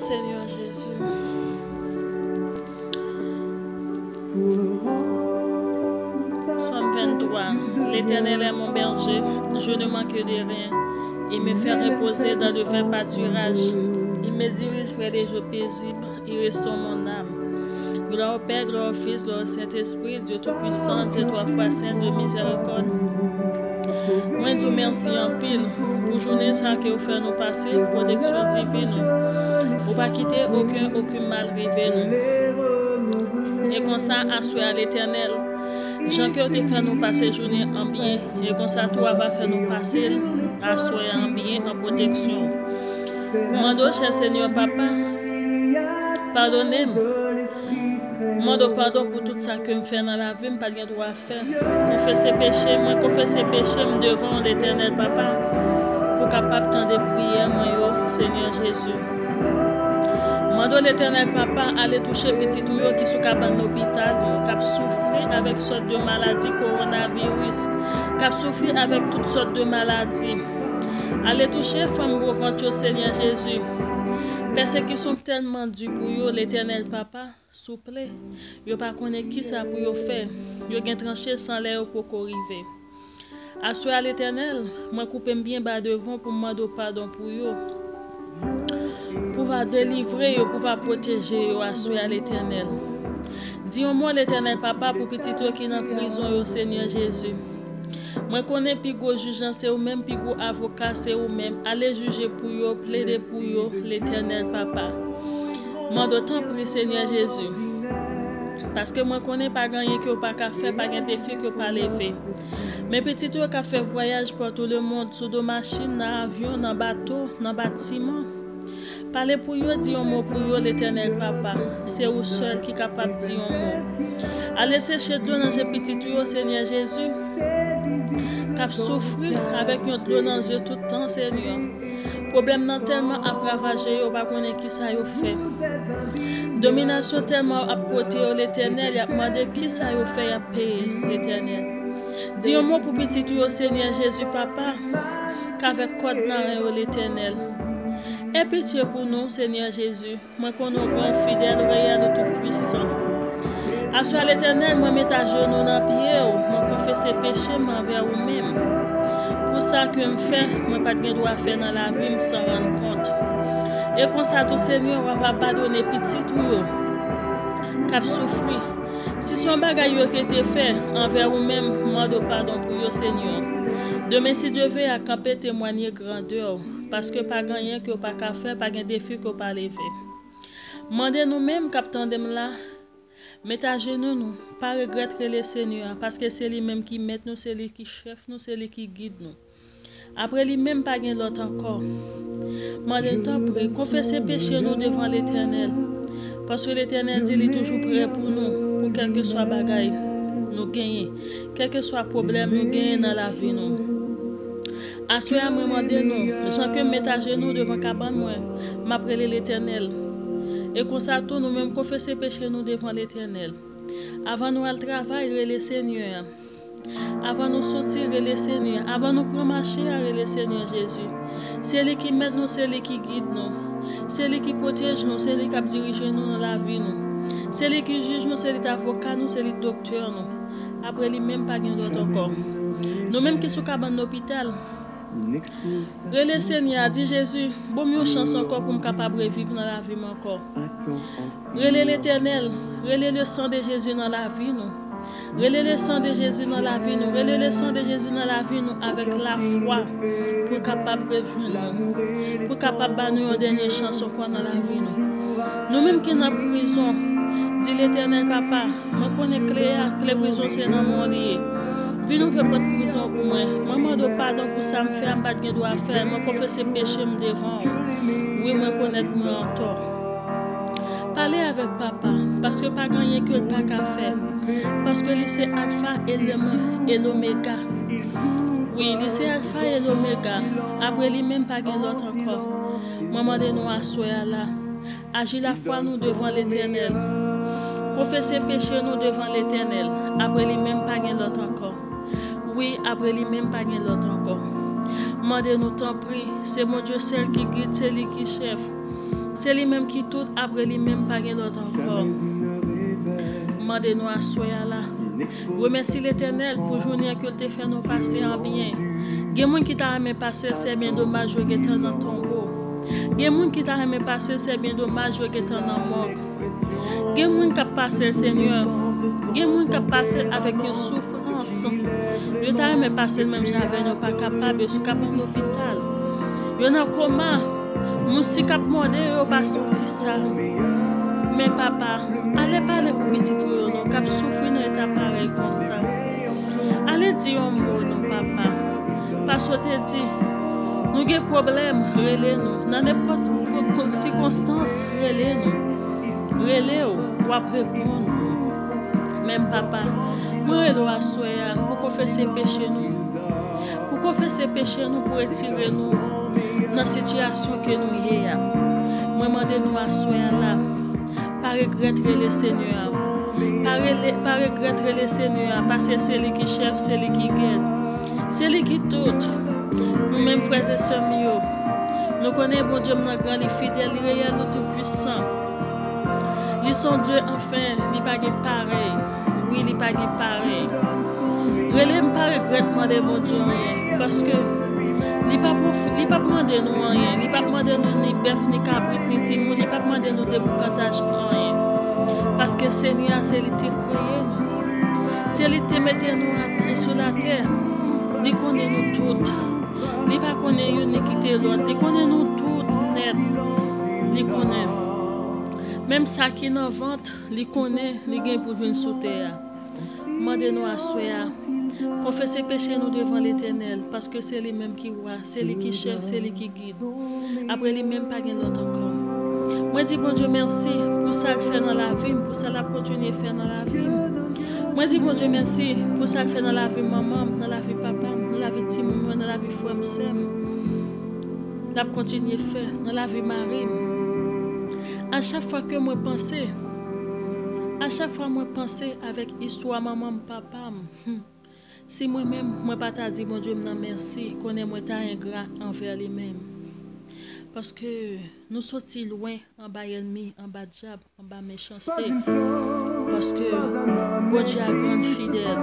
Seigneur Jésus. Psaume 23. L'Éternel est mon berger, je ne manque de rien. Il me fait reposer dans de verts pâturages. Il me dirige près des eaux paisibles, il restaure mon âme. Gloire au Père, gloire au Fils, gloire au Saint-Esprit, Dieu Tout-Puissant, Dieu trois fois saint, Dieu miséricorde. Moi, tout merci en pile pour journée ça que vous faites nous passer, protection divine. Pour pas quitter aucun mal arrivé nous. Et comme ça, assurer à l'Éternel. Jean que te fait nous passer journée en bien. Et comme ça, toi va faire nous passer assurer en bien, en protection. Mando, cher Seigneur Papa, pardonnez-moi. Mando pardon pour tout ça que je fais dans la vie, je n'ai pas de droit à faire. Confesser péché, moi confesser péché devant l'Éternel Papa, pour capable de tendre prière, moi, Seigneur Jésus. Mando l'Éternel Papa, aller toucher petit tuyau qui sont dans l'hôpital, qui souffrir avec toutes sortes de maladies, coronavirus, qui souffrir avec toutes sortes de maladies. Aller toucher femme gros ventre, Seigneur Jésus. Personnes qui sont tellement durs pour eux, l'Éternel Papa, s'il vous plaît, ils ne pas connaître qui ça pour eux faire. Ils ont tranché sans l'air pour arriver. Assoyez à l'Éternel, moi coupe bien bas devant pour demander pardon pour eux. Pour délivrer, pour protéger, assoyez à l'Éternel. Dis-moi l'Éternel Papa pour petit qui est en prison, Seigneur Jésus. Moi connais plus gros juge, c'est ou même plus gros avocat, c'est ou même. Allez juger pour eux, plaider pour eux, l'Éternel Papa. Moi d'autant pour Seigneur Jésus. Parce que moi connais pas gagner que pas qu'à faire, pas gain défi que pas lever. Mais petit qui a fait voyage pour tout le monde, sur des machines, dans avion, dans bateau, dans bâtiment. Parlez pour eux, dis un mot pour eux, l'Éternel Papa. C'est vous seul qui est capable de dire un mot. Allez chercher de l'eau dans ce petit tuyau, Seigneur Jésus. Cap souffrir avec un de l'eau dans les yeux tout le temps, Seigneur. Problème non tellement à ravager, on va connaître qui ça a fait. Domination tellement à porter l'Éternel, il a demandé qui ça a fait, il a payé l'Éternel. Dis un mot pour petit tuyau, Seigneur Jésus, Papa, qu'avec code dans l'Éternel. Et pitié pour nous, Seigneur Jésus, moi qu'on est grand fidèle, réel, tout puissant. Assois l'Éternel, moi mets à genoux dans le pied, moi confesse péché envers vous-même. Pour ça que je fais, moi pas de droit à faire dans la vie sans rendre compte. Et comme ça, tout Seigneur, on va pardonner petit tout, cap souffrir. Si son bagage qui été fait envers vous-même, moi de pardon pour vous, Seigneur. Demain, si Dieu veut, à camper témoigner grandeur, parce que pas rien que pas qu'à faire, pas de défi que pas lever. Mandez nous-mêmes, captain de là. Mettez à genoux nous, pas regretter le Seigneur, parce que c'est lui-même qui met nous, c'est lui qui chef nous, c'est lui qui guide nous. Après lui-même, pas gain l'autre encore. Mandez-nous, confessez péché nous devant l'Éternel, parce que l'Éternel dit, il est toujours prêt pour nous, pour quel que soit bagaille nous gagner, quel que soit problème nous gagner dans la vie nous. Assoyez à moi, demandez-nous, Jean que mettez à genoux devant cabane moi, m'appelez l'Éternel. Et comme ça, tout nous-mêmes confesser péché nous devant l'Éternel. Avant nous aller travailler, le Seigneur. Avant nous sortir, le Seigneur. Avant nous prendre marcher, le Seigneur Jésus. C'est lui qui met nous, c'est lui qui guide nous. C'est lui qui protège nous, c'est lui qui dirige nous dans la vie nous. C'est lui qui juge nous, c'est lui qui avocat nous, c'est lui qui docteur nous. Après lui même pas gain d'autre encore. Nous-mêmes qui sommes dans l'hôpital. Le Seigneur dit Jésus, bon mieux chance encore pour me capable de vivre dans la vie encore. Relais l'Éternel, relais le sang de Jésus dans la vie nous. Relais le sang de Jésus dans la vie nous. Relais le sang de Jésus dans la vie nous avec la foi pour capable de vivre nous. Pour capable de nous une dernière chance encore dans la vie nous. Nous-mêmes qui sommes en prison, dit l'Éternel Papa, je connais clé prison c'est dans mon lit. Vi nous fait pas de prison pour moi. Maman de pardon pour ça me fait pas de droit à faire. Moi confesse péché me devant. Oui, moi connaître moi en tort. Parlez avec papa parce que pas gagner que le pas qu'à faire. Parce que c'est alpha et l'oméga. Oui, c'est alpha et l'oméga. Après lui même pas gain l'autre encore. Maman de nous assoyer là. Agis la foi nous devant l'Éternel. Confessez péché nous devant l'Éternel. Après lui même pas gain l'autre encore. Oui, après lui-même, pas de l'autre encore. Mandez-nous t'en prie, c'est mon Dieu seul qui guide, c'est lui qui chef. C'est lui-même qui tout, après lui-même, pas l'autre encore. Demandez-nous à soi là. Remercie l'Éternel pour journée que te fait nous passer en bien. Il y a des gens qui t'a aimé passer, c'est bien dommage que tu es dans ton tombeau. Il y a des gens qui t'a aimé passer, c'est bien dommage que tu es dans la mort. Il y a des gens qui passé, Seigneur. Il y a des gens qui passé avec une souffrance. Ils t'a aimé passer, même j'avais nous pas capable de se capables à l'hôpital. Il y en a comment? Nous si cap modé, on pas sorti ça. Mais papa, allez parler pour petit tout, non cap souffrir dans état pareil comme ça. Allez dire un mot non papa. Parce que te dit, nous avons des problèmes, relais-nous. Dans n'importe circonstance, relais-nous. Relais-nous, ou après répondre. Même papa, moi je dois soyer pour confesser péché nous. Pour confesser péché nous, pour retirer nous dans la situation que nous y sommes. Moi demandez-nous à soyer là. Pas regretter le Seigneur. Pas regretter le Seigneur. Parce que c'est lui qui chef, c'est lui qui guide. C'est lui qui tout. Nous-mêmes, frères et sœurs, nous connaissons bon Dieu, notre grand, il est fidèle, il est réel, tout puissant. Ils sont Dieu, enfin, il n'est pas pareil. Oui, il n'est pas pareil. Je ne pas regrettement de bon Dieu, parce que il ne pas demander nous rien. Il ne pas demander nous ni bœuf, ni cabrit, ni timon. Il ne pas demander nous des boucantages, rien. Parce que Seigneur, c'est lui qui croyait nous. C'est lui qui mettait nous sur la terre. Il connaît nous toutes. Il ne pas connaît une ni quitter l'autre. Il connaît nous toutes net. Il connaît. Même ça qui est dans le ventre, il connaît, il gagne pour venir sous terre. Demandez-nous à soya. Confessez péché nous devant l'Éternel, parce que c'est lui-même qui voit, c'est lui qui chef, c'est lui qui guide. Après lui-même, pas gagne l'autre encore. Moi, dis bon Dieu merci pour ça qu'il fait dans la vie, pour ça qu'il continue à faire dans la vie. Moi, dis bon Dieu merci pour ça qu'il fait dans la vie maman, dans la vie papa, dans la vie Timon, dans la vie frère Sam. Il continue à faire dans la vie Marie. À chaque fois que moi pensais, avec histoire maman, papa, si moi-même, moi pas t'a dit, mon Dieu, merci, connais moi ta ingrat envers lui-même. Parce que nous sortis loin en bas ennemi, en bas diable, en bas méchanceté. Parce que bon Dieu est grand fidèle.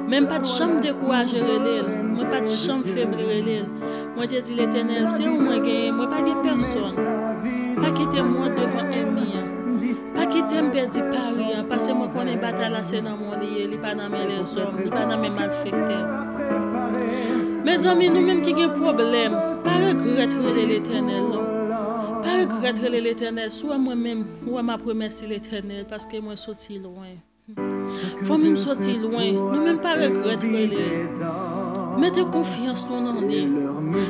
Même pas de chambre décourager relève, moi pas de chambre faible relève. Moi je dis l'Éternel, c'est où moi gagne, moi pas de personne. Pas quitter moi devant ennemi. Pas quitter me perdre Paris, parce que moi connais bataille là c'est dans mon lit, il pas dans les hommes, il pas dans mes malfaiteurs. Mes amis, nous-mêmes qui avons des problèmes, pas regretter l'Éternel. Pas regretter l'Éternel, soit moi-même, ou ma remercier l'Éternel, parce que moi sorti loin. Faut même sortir loin, nous-mêmes pas regretter. Mettez confiance dans lui.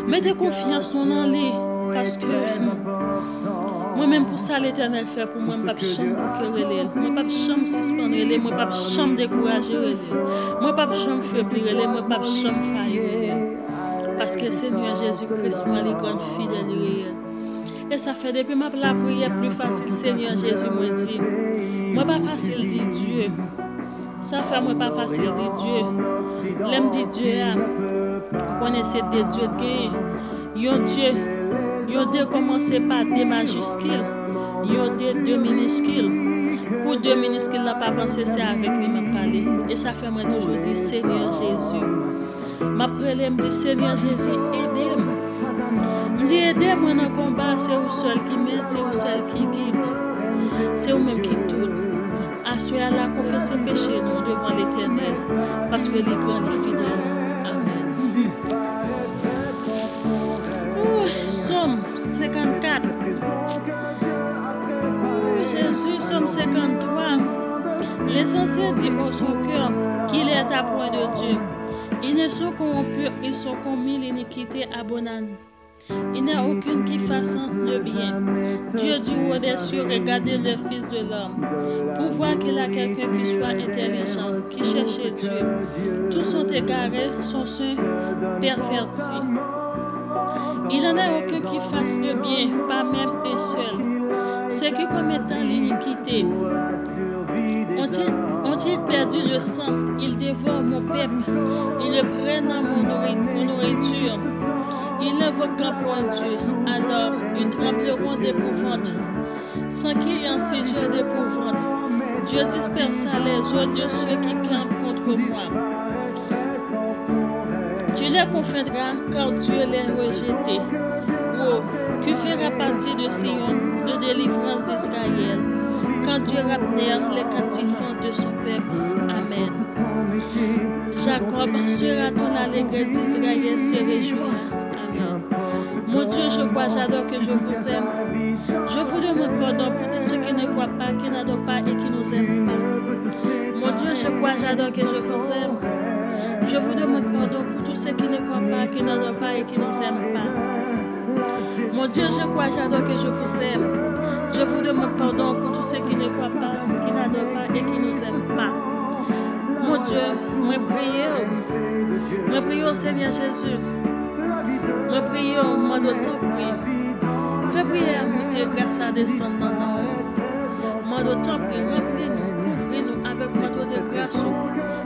Mettez confiance dans lui, parce que moi-même pour ça l'Éternel fait pour moi, je ne peux pas chambre pour que relève. Moi, je ne peux pas chambre suspendre relève. Moi, je ne peux pas chambre décourager relève. Moi, je ne peux pas chambre faiblir relève. Moi, je ne peux pas chambre faillir relève. Parce que Seigneur Jésus-Christ, moi, les grandes fidèles réelles. Et ça fait depuis ma la prière plus facile, Seigneur Jésus, moi dit. Moi, pas facile dire Dieu. Ça fait moi pas facile dire Dieu. L'aime dit Dieu, connaissez des dieux de yon Dieu. Yon Dieu commencé par des majuscules. Yon Dieu 2 minuscules. Pour 2 minuscules, n'a pas pensé c'est avec lui m'a parlé. Et ça fait moi toujours dire Seigneur Jésus. Ma prière me dit Seigneur Jésus, aidez-moi. Me dit aidez-moi dans le combat, c'est vous seul qui m'aide, c'est vous seul qui guide. C'est vous-même qui tout. Assoyez la confesser péché nous devant l'Éternel, parce que les grands et fidèles. Amen. Somme 54. Jésus, Somme 53. L'essentiel dit au son cœur qu'il est à point de Dieu. Ils ne sont corrompus, ils sont commis l'iniquité abondante. Il n'y a aucune qui fasse le bien. Dieu du haut des cieux, regardez le Fils de l'homme, pour voir qu'il y a quelqu'un qui soit intelligent, qui cherche Dieu. Tous sont égarés, sont ceux pervertis. Il n'en a aucun qui fasse le bien, pas même un seul. Ceux qui commettent l'iniquité ont-ils perdu le sang? Ils dévorent mon peuple, ils le prennent à mon nourriture. Il ne voit qu'un point Dieu. Alors, ils trembleront d'épouvante, sans qu'il y ait un sujet d'épouvante. Dieu dispersa les ordres de ceux qui campent contre moi. Tu les confondras car Dieu les rejetés. Oh, que fera partie de Sion, de délivrance d'Israël, quand Dieu ramènera les captifs de son peuple. Amen. Jacob sera ton allégresse, d'Israël se réjouira. Amen. Mon Dieu, je crois, j'adore que je vous aime. Je vous demande pardon pour tous ceux qui ne croient pas, qui n'adorent pas et qui ne nous aiment pas. Mon Dieu, je crois, j'adore que je vous aime. Je vous demande pardon pour tous ceux qui ne croient pas, qui n'adorent pas et qui ne nous aiment pas. Mon Dieu, je crois, j'adore que je vous aime. Je vous demande pardon pour tous ceux qui ne croient pas, qui n'adorent pas et qui ne nous aiment pas. Mon Dieu, moi prie au Seigneur Jésus. Moi prie au moi de ton prix. Fais prier à monter grâce à descendre dans nous. Moi de ton prix, remplis-nous, couvrez-nous avec manteau de grâce.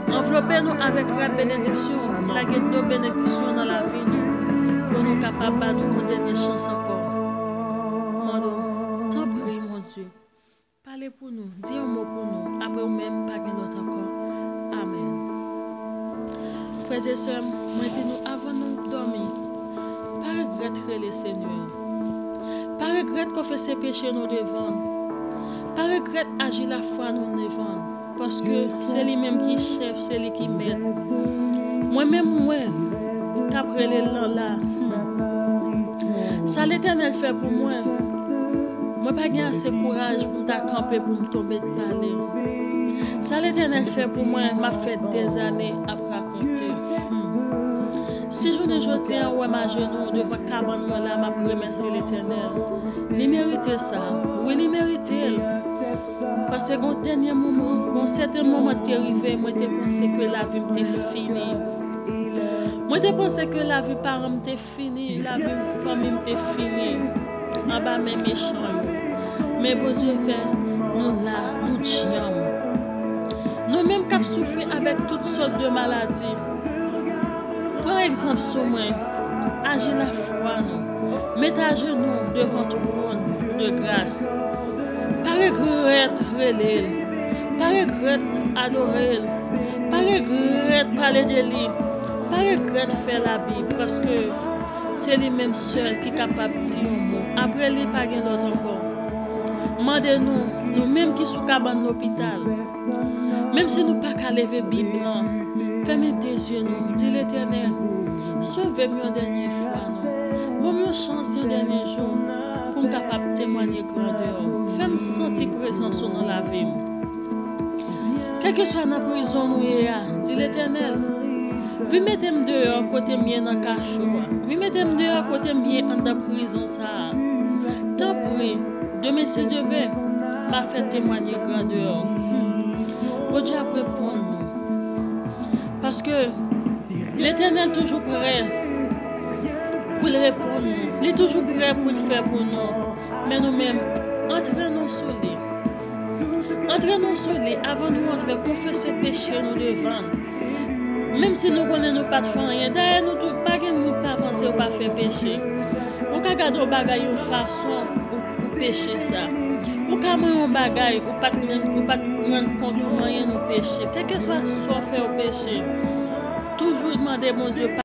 Enveloppez-nous avec la bénédiction, la guette de bénédiction dans la vie, pour nous capables de nous donner une chance encore. Moi de ton prix, mon Dieu. Parlez pour nous, dis un mot pour nous, après ou même pas d'autre encore. Amen. Frères et sœurs, moi dis-nous avant de dormir, pas regretter le Seigneur. Pas regretter confesser péché nous devant. Pas regretter agir la foi nous devant. Parce que c'est lui-même qui chef, c'est lui qui m'aide. Moi-même, moi, qu'après les gens là, ça l'Éternel fait pour moi. Moi, pas j'ai assez courage pour me camper, pour me tomber de parler. Ça l'Éternel fait pour moi, m'a fait des années à raconter. Si je ne dis pas, ouais, ma genou devant cabane là, m'a remercier l'Éternel. Il mérite ça. Oui, il mérite. Parce que au dernier moment, au certain moment t'es arrivé, moi t'ai pensé que la vie m'était finie. Moi t'ai pensé que la vie parent m'était finie, la vie famille m'était finie. En bas mes méchants. Mais bon Dieu fait, nous là, nous chions. Nous-mêmes qui souffrons avec toutes sortes de maladies. Par exemple, sur moi, agis la foi, nous. Mettez à genoux devant tout le monde de grâce. Pas regret relais, pas regret adorer, pas regret parler de lui, pas regret faire la Bible parce que c'est lui-même seul qui est capable de dire un mot. Après lui, pas de l'autre encore. Demandez-nous, nous-mêmes qui sommes dans l'hôpital, même si nous ne pouvons pas lever la Bible, fermez des yeux, nous, dis l'Éternel, sauvez-moi une dernière fois, nous. Bon, mieux chance un dernier jour. Pour me capable de témoigner grandeur. Fais-moi sentir présence dans la vie. Quel que soit la prison où il y a, dit l'Éternel, vous mettez-moi dehors côté mien dans le cachot. Vous mettez-moi dehors côté mien dans la prison. Tant pis, demain si je vais, m'a fait témoigner grandeur. Bon Dieu après pour nous. Parce que l'Éternel est toujours prêt. Pour le répondre, il est toujours prêt pour le faire pour nous. Mais nous-mêmes, entraînons sur lui. Entraînons sur lui avant de nous entrer, confesser péché nous devant. Même si nous ne connaissons pas de rien, d'ailleurs, nous ne pouvons pas avancer ou pas faire péché. On peut garder un bagage une façon pour pécher ça. On peut garder un bagage ou pas rendre compte de rien nous pécher. Quel que soit ce qu'on fait au péché, toujours demander mon Dieu.